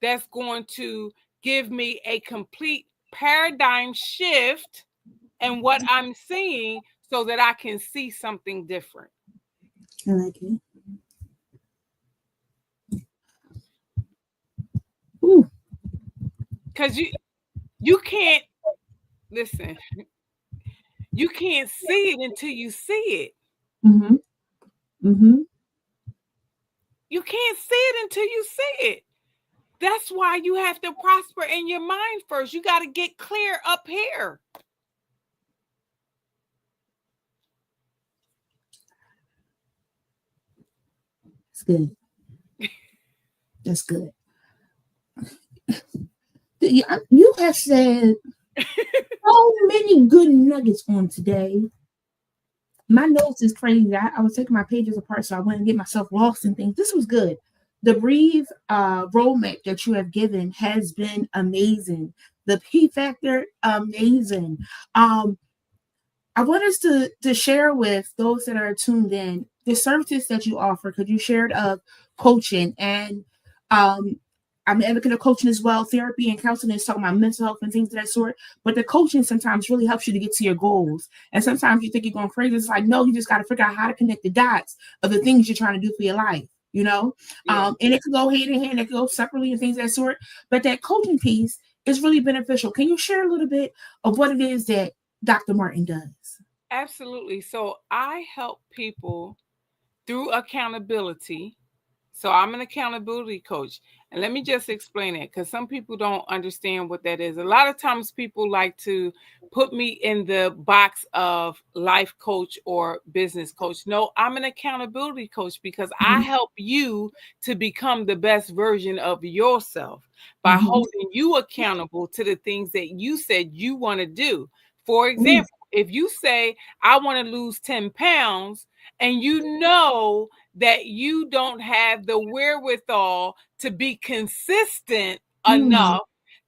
that's going to give me a complete paradigm shift in what I'm seeing, so that I can see something different. I like it. Because you can't listen. You can't see it until you see it. You can't see it until you see it. That's why you have to prosper in your mind first. You got to get clear up here. That's good. That's good. You have said so many good nuggets on today. My notes is crazy. I was taking my pages apart, so I wouldn't get myself lost in things. This was good. The Breathe roadmap that you have given has been amazing. The P Factor, amazing. I want us to share with those that are tuned in the services that you offer. Could you share it of coaching? And I'm an advocate of coaching as well. Therapy and counseling is talking about mental health and things of that sort. But the coaching sometimes really helps you to get to your goals. And sometimes you think you're going crazy. It's like, no, you just got to figure out how to connect the dots of the things you're trying to do for your life, you know? Yeah. And it can go hand in hand, it can go separately and things of that sort. But that coaching piece is really beneficial. Can you share a little bit of what it is that Dr. Martin does? Absolutely. So I help people through accountability. So I'm an accountability coach. And let me just explain it, because some people don't understand what that is. A lot of times people like to put me in the box of life coach or business coach. No, I'm an accountability coach, because I help you to become the best version of yourself by holding you accountable to the things that you said you want to do. For example, if you say, I want to lose 10 pounds, and you know that you don't have the wherewithal to be consistent enough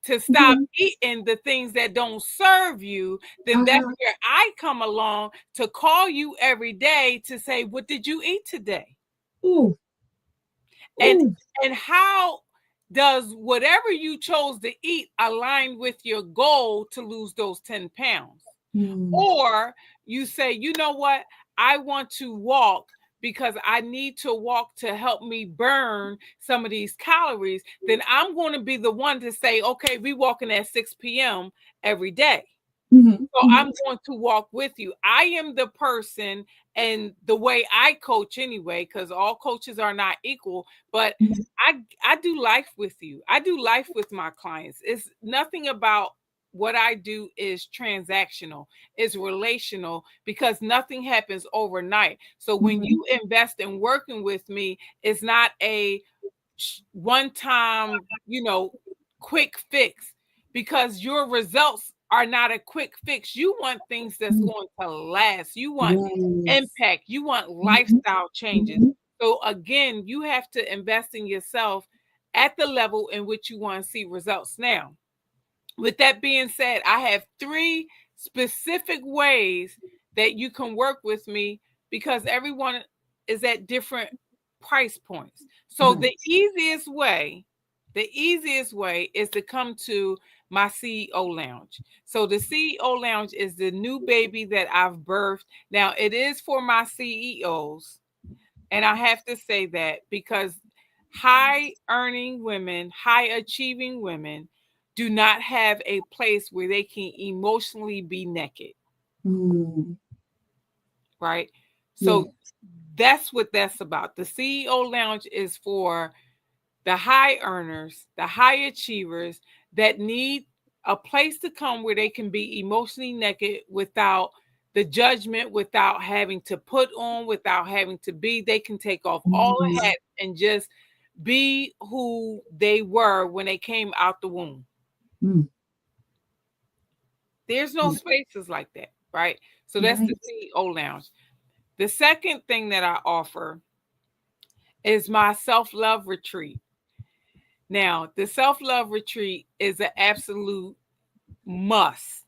to stop eating the things that don't serve you, then that's where I come along to call you every day to say, what did you eat today? And how does whatever you chose to eat align with your goal to lose those 10 pounds? Or you say, you know what? I want to walk because I need to walk to help me burn some of these calories. Then I'm going to be the one to say, okay, we walking at 6 p.m. every day. So I'm going to walk with you. I am the person, and the way I coach anyway, because all coaches are not equal, but I do life with you. I do life with my clients. It's nothing about what I do is transactional, is relational, because nothing happens overnight. So when you invest in working with me, it's not a one-time, quick fix, because your results are not a quick fix. You want things that's going to last. You want impact. You want lifestyle changes. So again, you have to invest in yourself at the level in which you want to see results. Now, with that being said, I have 3 specific ways that you can work with me, because everyone is at different price points. So the easiest way is to come to my CEO Lounge. So the CEO Lounge is the new baby that I've birthed. Now it is for my CEOs. And I have to say that because high earning women, high achieving women do not have a place where they can emotionally be naked. Right? So that's what that's about. The CEO Lounge is for the high earners, the high achievers that need a place to come where they can be emotionally naked without the judgment, without having to put on, without having to be. They can take off all the hats and just be who they were when they came out the womb. There's no spaces like that, right? So that's the CEO Lounge. The second thing that I offer is my self-love retreat. Now, the self-love retreat is an absolute must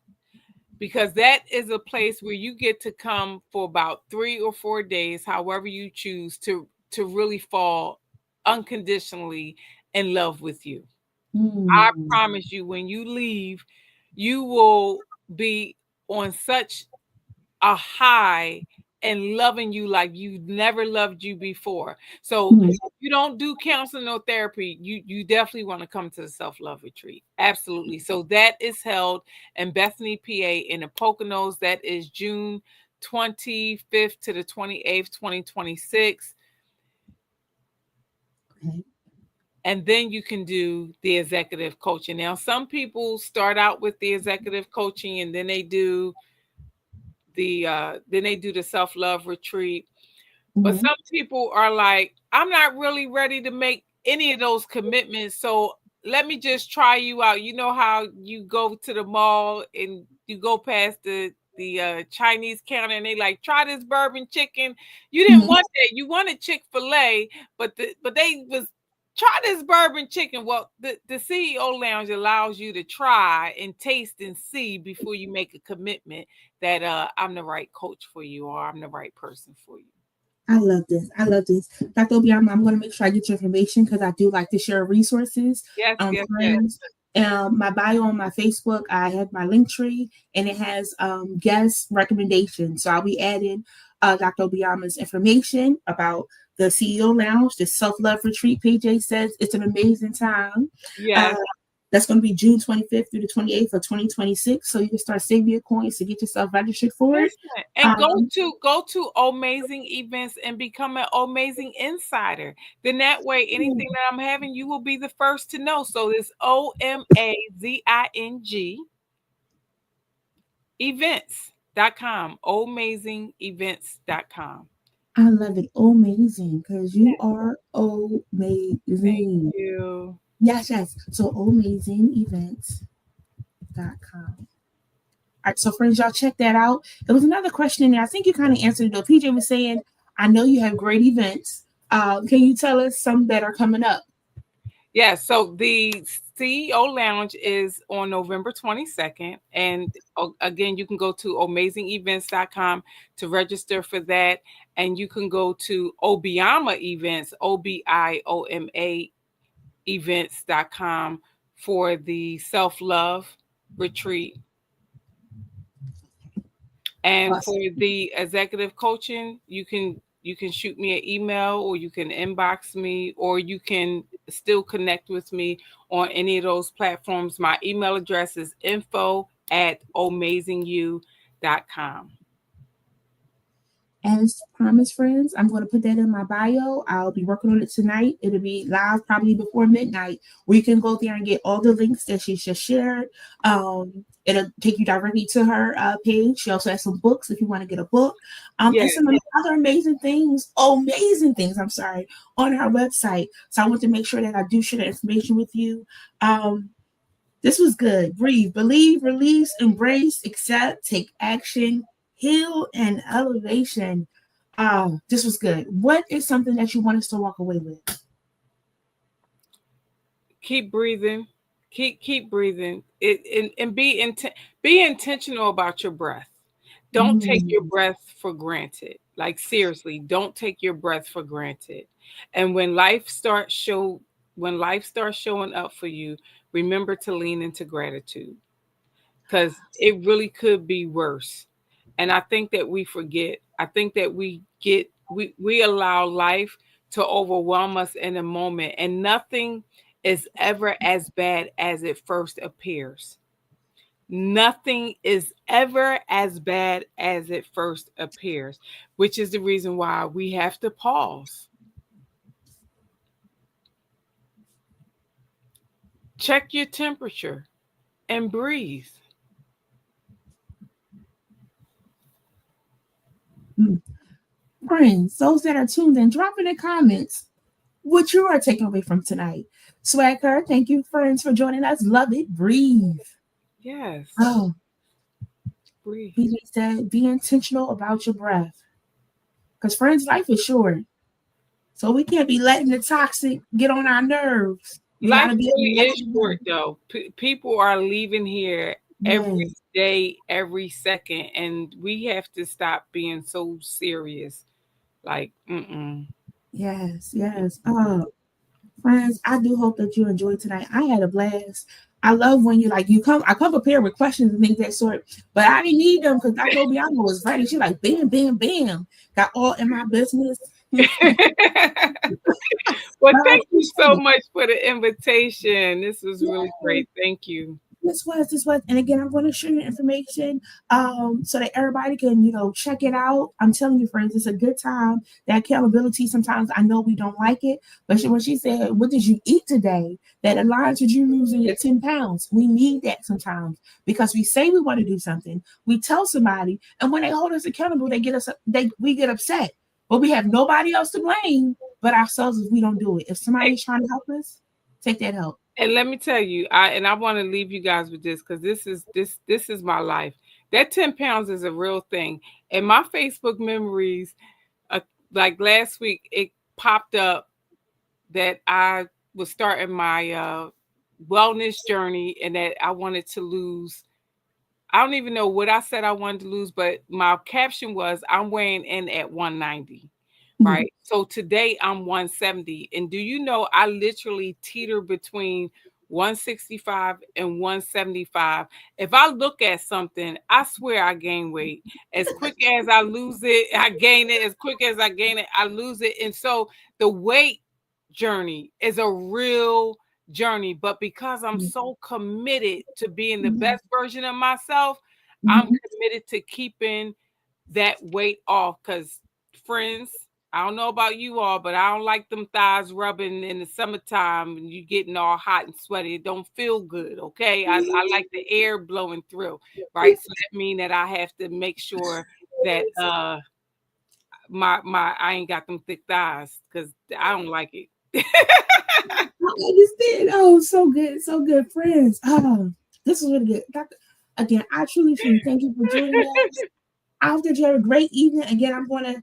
because that is a place where you get to come for about 3 or 4 days, however you choose, to really fall unconditionally in love with you. I promise you, when you leave, you will be on such a high and loving you like you never loved you before. So if you don't do counseling or therapy, you definitely want to come to the self-love retreat. Absolutely. So that is held in Bethany, PA in the Poconos. That is June 25th to the 28th, 2026. And then you can do the executive coaching. Now, some people start out with the executive coaching and then they do the self-love retreat. But some people are like, I'm not really ready to make any of those commitments. So let me just try you out. You know how you go to the mall and you go past the Chinese counter and they like, try this bourbon chicken. You didn't want that. You wanted Chick-fil-A, but they was, try this bourbon chicken. Well, the CEO Lounge allows you to try and taste and see before you make a commitment that I'm the right coach for you or I'm the right person for you. I love this. Dr. Obiama, I'm going to make sure I get your information because I do like to share resources. Yes. My bio on my Facebook, I have my link tree and it has guest recommendations. So I'll be adding Dr. Obiama's information about the CEO Lounge, the self-love retreat. PJ says it's an amazing time. Yes. That's going to be June 25th through the 28th of 2026. So you can start saving your coins to get yourself registered for it. And go to Amazing Events and become an Amazing Insider. Then that way, anything that I'm having, you will be the first to know. So it's OMAZING events.com. Amazingevents.com. I love it. Amazing, because you are amazing. Thank you. Yes. So amazingevents.com. All right, so friends, y'all check that out. There was another question in there. I think you kind of answered it though. PJ was saying, I know you have great events. Can you tell us some that are coming up? Yeah, so the CEO Lounge is on November 22nd. And again, you can go to amazingevents.com to register for that. And you can go to Obiama Events, OBIOMA events.com for the self-love retreat. And for the executive coaching, you can shoot me an email or you can inbox me or you can still connect with me on any of those platforms. My email address is info@amazingyou.com. As promised, friends, I'm going to put that in my bio. I'll be working on it tonight. It'll be live probably before midnight, where you can go there and get all the links that she just shared. It'll take you directly to her page. She also has some books if you want to get a book. And some other amazing things on her website. So I want to make sure that I do share that information with you. This was good. Breathe, believe, release, embrace, accept, take action, heal, and elevation. This was good. What is something that you want us to walk away with? Keep breathing. Keep breathing. And be intentional about your breath. Don't take your breath for granted. Like seriously, don't take your breath for granted. And when life starts showing up for you, remember to lean into gratitude, because it really could be worse. And I think that we forget. I think that we allow life to overwhelm us in a moment, and nothing is ever as bad as it first appears. Nothing is ever as bad as it first appears, which is the reason why we have to pause. Check your temperature and breathe. Friends, those that are tuned in, drop in the comments what you are taking away from tonight. Swagger, thank you, friends, for joining us. Love it. Breathe. Yes. Oh, Breathe. BJ said, be intentional about your breath. Because, friends, life is short. So we can't be letting the toxic get on our nerves. We Life gotta be really is short, though. People are leaving here every day, every second, and we have to stop being so serious. Like, Yes. Friends, I do hope that you enjoyed tonight. I had a blast. I love when I come prepared with questions and things of that sort, but I didn't need them because I know Bianca was ready. She like bam, bam, bam, got all in my business. Well, thank you so much for the invitation. This was really great. Thank you. This was, and again, I'm going to share your information so that everybody can, check it out. I'm telling you, friends, it's a good time. That accountability, sometimes I know we don't like it, but when she said, what did you eat today? That aligns with you losing your 10 pounds. We need that sometimes because we say we want to do something. We tell somebody, and when they hold us accountable, we get upset. But we have nobody else to blame but ourselves if we don't do it. If somebody's trying to help us, take that help. And let me tell you, I want to leave you guys with this because this is my life. That 10 pounds is a real thing. And my Facebook memories, like last week, it popped up that I was starting my wellness journey and that I wanted to lose. I don't even know what I said I wanted to lose, but my caption was, I'm weighing in at 190. Right. So today I'm 170. And do you know, I literally teeter between 165 and 175. If I look at something, I swear I gain weight. As quick as I lose it, I gain it. As quick as I gain it, I lose it. And so the weight journey is a real journey. But because I'm so committed to being the best version of myself, I'm committed to keeping that weight off. Because, friends, I don't know about you all, but I don't like them thighs rubbing in the summertime and you getting all hot and sweaty. It don't feel good, okay? I like the air blowing through, right? So that means that I have to make sure that my I ain't got them thick thighs because I don't like it. I understand. Oh, so good, friends. This is really good. Again, I truly thank you for joining us. I hope that you have a great evening. Again, I'm going to,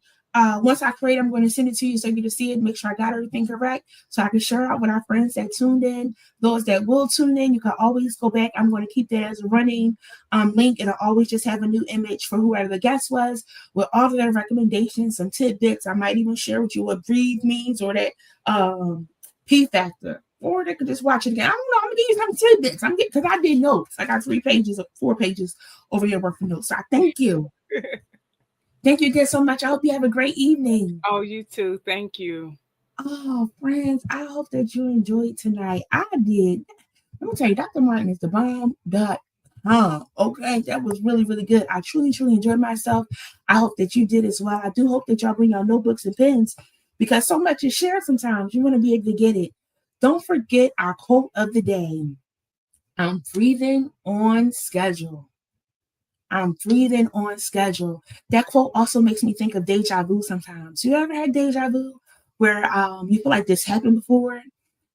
once I create, I'm going to send it to you so you can see it, make sure I got everything correct so I can share out with our friends that tuned in. Those that will tune in, you can always go back. I'm going to keep that as a running link, and I'll always just have a new image for whoever the guest was with all of their recommendations, some tidbits. I might even share with you what breathe means or that P factor. Or they could just watch it again. I don't know. I'm gonna give you some tidbits. Because I did notes. I got 4 pages over here working notes. So I thank you. Thank you again so much. I hope you have a great evening. Oh, you too. Thank you. Oh, friends, I hope that you enjoyed tonight. I did. Let me tell you, Dr. Martin is the bomb.com. Okay, that was really, really good. I truly enjoyed myself. I hope that you did as well. I do hope that y'all bring your notebooks and pens because so much is shared sometimes. You want to be able to get it. Don't forget our quote of the day. I'm breathing on schedule. I'm breathing on schedule. That quote also makes me think of deja vu sometimes. You ever had deja vu where you feel like this happened before?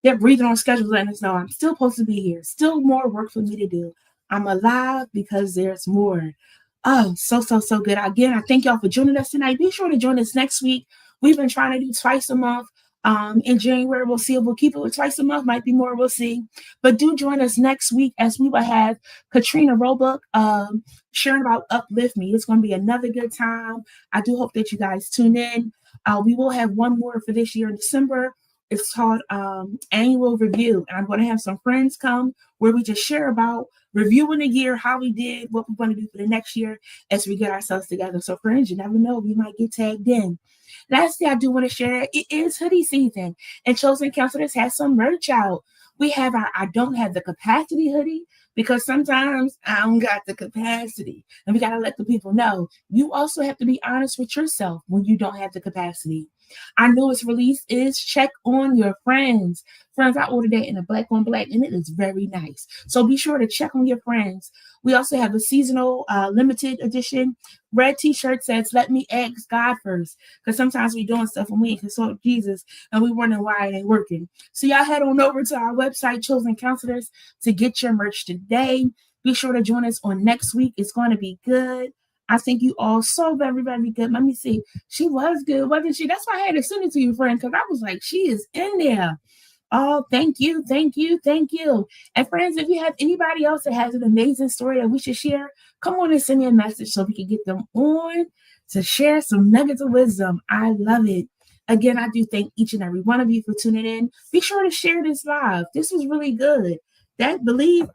They're breathing on schedule letting us know I'm still supposed to be here. Still more work for me to do. I'm alive because there's more. Oh, so good. Again, I thank y'all for joining us tonight. Be sure to join us next week. We've been trying to do twice a month. In January, we'll see if we'll keep it twice a month, might be more, we'll see. But do join us next week as we will have Katrina Roebuck sharing about Uplift Me. It's going to be another good time. I do hope that you guys tune in. We will have one more for this year in December. It's called Annual Review. And I'm going to have some friends come where we just share about reviewing the year, how we did, what we're going to do for the next year as we get ourselves together. So friends, you never know, we might get tagged in. Lastly, I do want to share, it is hoodie season, and Chosen Counselors has some merch out. We have our I Don't Have the Capacity hoodie, because sometimes I don't got the capacity. And we got to let the people know. You also have to be honest with yourself when you don't have the capacity. Our newest release is Check on Your Friends. Friends, I ordered that in a black on black, and it is very nice. So be sure to check on your friends. We also have a seasonal limited edition red t-shirt says, "Let me ask God first." Because sometimes we're doing stuff and we ain't consult Jesus, and we wondering why it ain't working. So y'all head on over to our website, Chosen Counselors, to get your merch today. Be sure to join us on next week. It's going to be good. I think you all so very, very good. Let me see. She was good, wasn't she? That's why I had to send it to you, friend, because I was like, she is in there. Oh, thank you, thank you, thank you. And friends, if you have anybody else that has an amazing story that we should share, come on and send me a message so we can get them on to share some nuggets of wisdom. I love it. Again, I do thank each and every one of you for tuning in. Be sure to share this live. This was really good. That breathe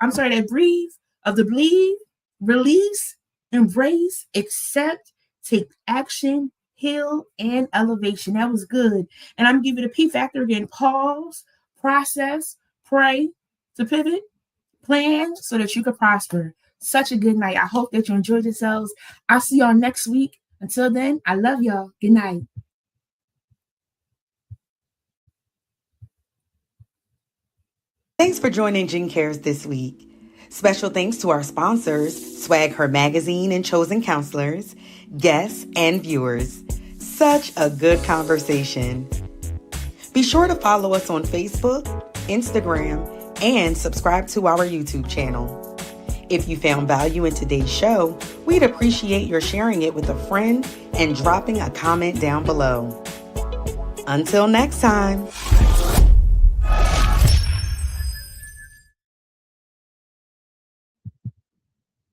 of the believe, release, embrace, accept, take action, heal, and elevation. That was good. And I'm giving the P factor again. Pause, process, pray, to pivot, plan so that you can prosper. Such a good night. I hope that you enjoyed yourselves. I'll see y'all next week. Until then, I love y'all. Good night. Thanks for joining Jen Cares this week. Special thanks to our sponsors, Swag Her Magazine and Chosen Counselors, guests, and viewers. Such a good conversation. Be sure to follow us on Facebook, Instagram, and subscribe to our YouTube channel. If you found value in today's show, we'd appreciate your sharing it with a friend and dropping a comment down below. Until next time.